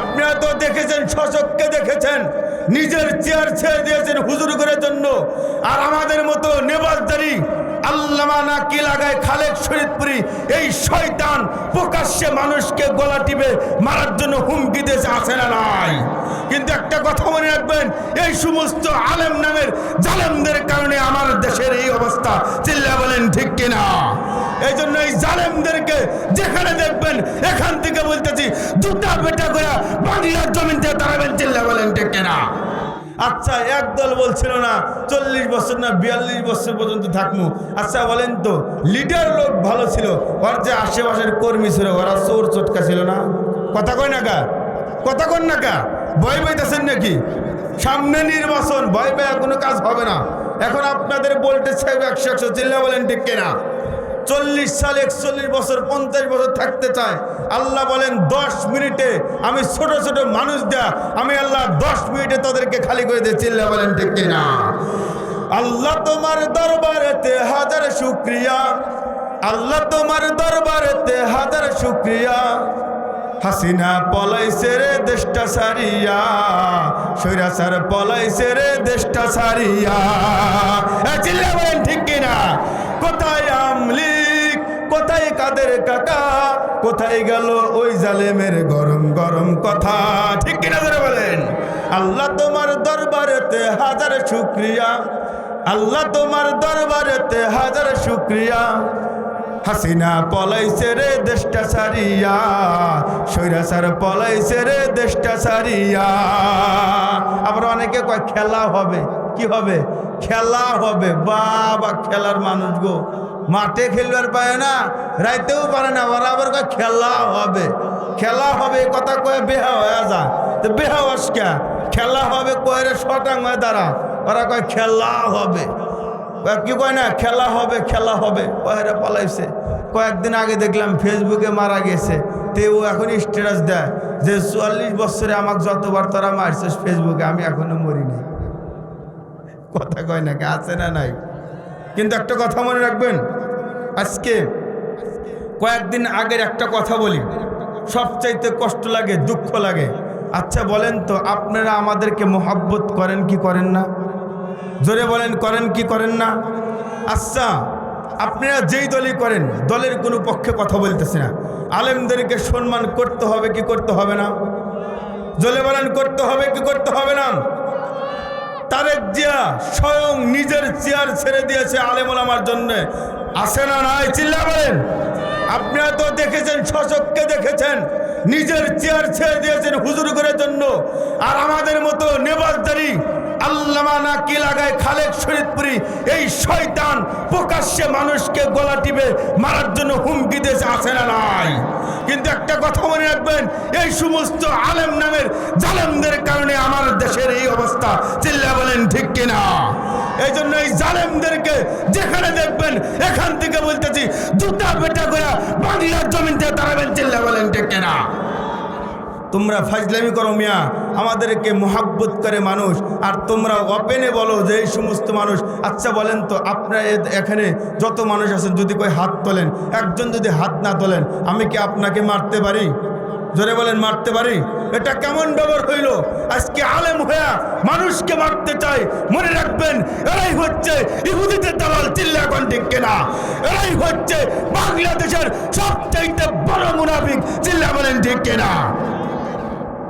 আপনারা তো দেখেছেন, স্বচক্ষে দেখেছেন, নিজের চেয়ার ছেড়ে দিয়েছেন হুজুর করার জন্য। আর আমাদের মতো নেবাজদারি আল্লামা নাকি লাগায় খালেক শরীফপুরি এই শয়তান প্রকাশ্যে মানুষকে গলা টিপে মারার জন্য হুমকি দিয়েছে, আছে না নাই? কিন্তু একটা কথা মনে রাখবেন, এই সমস্ত আলেম নামের জালেমদের কারণে আমার দেশের এই অবস্থা। চিল্লা বলেন ঠিক কিনা? এই জন্য এই জালেমদেরকে যেখানে দেখবেন এখান থেকে বলতেছি, দুটা বেটা করে বাংলার জমিনতে দাঁড়াবেন। চিল্লা বলেন ঠিক কিনা? আচ্ছা, একদল বলছিল না 40 বছর না 42 বছর পর্যন্ত থাকবো। আচ্ছা বলেন তো, লিডার লোক ভালো ছিল, ওর যে আশেপাশের কর্মী ছিল ওরা চোর চটকা ছিল না? কথা কয় না কা? কথা কন না কা? ভয় পাইতেছেন নাকি? সামনে নির্বাচন, ভয় পায় কোনো কাজ হবে না। এখন আপনাদের বলতে চাইবে 100 চিল্লা বলেন ঠিক কিনা? 40 সাল 41 বছর 50 বছর থাকতে চায়। আল্লাহ বলেন 10 মিনিটে আমি ছোট ছোট মানুষ দেয়া, আমি আল্লাহ 10 মিনিটে তাদেরকে খালি করে দিয়ে। চিল্লা বলেন ঠিক কিনা? আল্লাহ তোমার দরবারেতে হাজার শুকরিয়া, আল্লাহ তোমার দরবারেতে হাজার শুকরিয়া। হাসিনা পলাইছে রে দেশটা সারিয়া, সৈরাচার পলাইছে রে দেশটা সারিয়া। চিল্লা বলেন ঠিক কিনা? কোথায় আমলিক, কোথায় কাদের কাকা, কোথায় গেল ওই জালেমের গরম গরম কথা? ঠিক কিনা ধরে বলেন? আল্লাহ তোমার দরবারেতে হাজার শুকরিয়া, আল্লাহ তোমার দরবারেতে হাজার শুকরিয়া। হাসিনা পলাইছে রে দেশটা সারিয়া, সৈরাচার পলাইছে রে দেশটা সারিয়া। আবার অনেকে কয় খেলা হবে। কি হবে? খেলা হবে। বাবা, খেলার মানুষ গো, মাঠে খেলবার পায় না, রাইতেও পারে না, ওরা আবার কয় খেলা হবে। খেলা হবে কথা কয়ে বেহা হয়ে যা। তো বেহা আসকা খেলা হবে কয়ে রে শটাং হয়ে দাঁড়া, ওরা কয় খেলা হবে। কি কয় না খেলা হবে, খেলা হবে। কয়েরা পালাইছে। কয়েকদিন আগে দেখলাম ফেসবুকে মারা গেছে, তে ও এখন স্ট্যাটাস দেয় যে 44 বছরে আমাকে যতবার তোরা মারছিস ফেসবুকে, আমি এখনো মরি নাই। কথা কয় নাকি? আছে না নাই? কিন্তু একটা কথা মনে রাখবেন, আজকে কয়েকদিন আগের একটা কথা বলি, সবচাইতে কষ্ট লাগে, দুঃখ লাগে। আচ্ছা বলেন তো, আপনারা আমাদেরকে মোহাব্বত করেন কি করেন না? জোরে বলেন, করেন কি করেন না? আচ্ছা, আপনারা যেই দলই করেন, দলের কোনো পক্ষে কথা বলতেছে না, আলেমদেরকে সম্মান করতে হবে কি করতে হবে না? জোরে বলেন, করতে হবে কি করতে হবে না? তারেক জিয়া স্বয়ং নিজের চেয়ার ছেড়ে দিয়েছে আলেম ওলামার জন্য, আছে না নাই? চিল্লা বলেন। আপনারা তো দেখেছেন, স্বচক্ষে দেখেছেন, নিজের চেয়ার ছেড়ে দিয়েছেন হুজুর করার জন্য। আর আমাদের মতো নেবাজদারি আল্লামা নাকি লাগায় খালেক শরীফপুরি এই শয়তান প্রকাশ্যে মানুষকে গলা টিপে মারার জন্য হুমকি দিয়েছে, আছে না নাই? কিন্তু একটা কথা মনে রাখবেন, এই সমস্ত আলেম নামের জালেমদের কারণে আমার দেশের এই অবস্থা। চিল্লা বলেন ঠিক কিনা? এই জন্য এই জালেমদেরকে যেখানে দেখবেন এখান থেকে বলতেছি, দুটা বেটা করে বাংলার জমিনতে দাঁড়াবেন। চিল্লা বলেন ঠিক কিনা? তোমরা ফাজলামি করো মিয়া, আমাদেরকে মোহাব্বত করে মানুষ, আর তোমরা ওপেনে বলো যে এই সমস্ত মানুষ। আচ্ছা বলেন তো, আপনারা এখানে যত মানুষ আছেন যদি কই হাত তোলেন, একজন যদি হাত না তোলেন, আমি কি আপনাকে মারতে পারি? জোরে বলেন, মারতে পারি? এটা কেমন ব্যবহার হইল? আজকে আলেম হইয়া মানুষকে মারতে চাই। মনে রাখবেন, এরাই হচ্ছে ইহুদিদের দালাল। চিল্লা এখন ঠিক কিনা? এরাই হচ্ছে বাংলাদেশের সবচাইতে বড় মুনাফিক। চিল্লা বলেন ঠিক কিনা?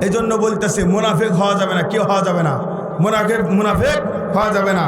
এই জন্য বলতেছে মুনাফিক হওয়া যাবে না। কি হওয়া যাবে না? মুনাফিক হওয়া যাবে না।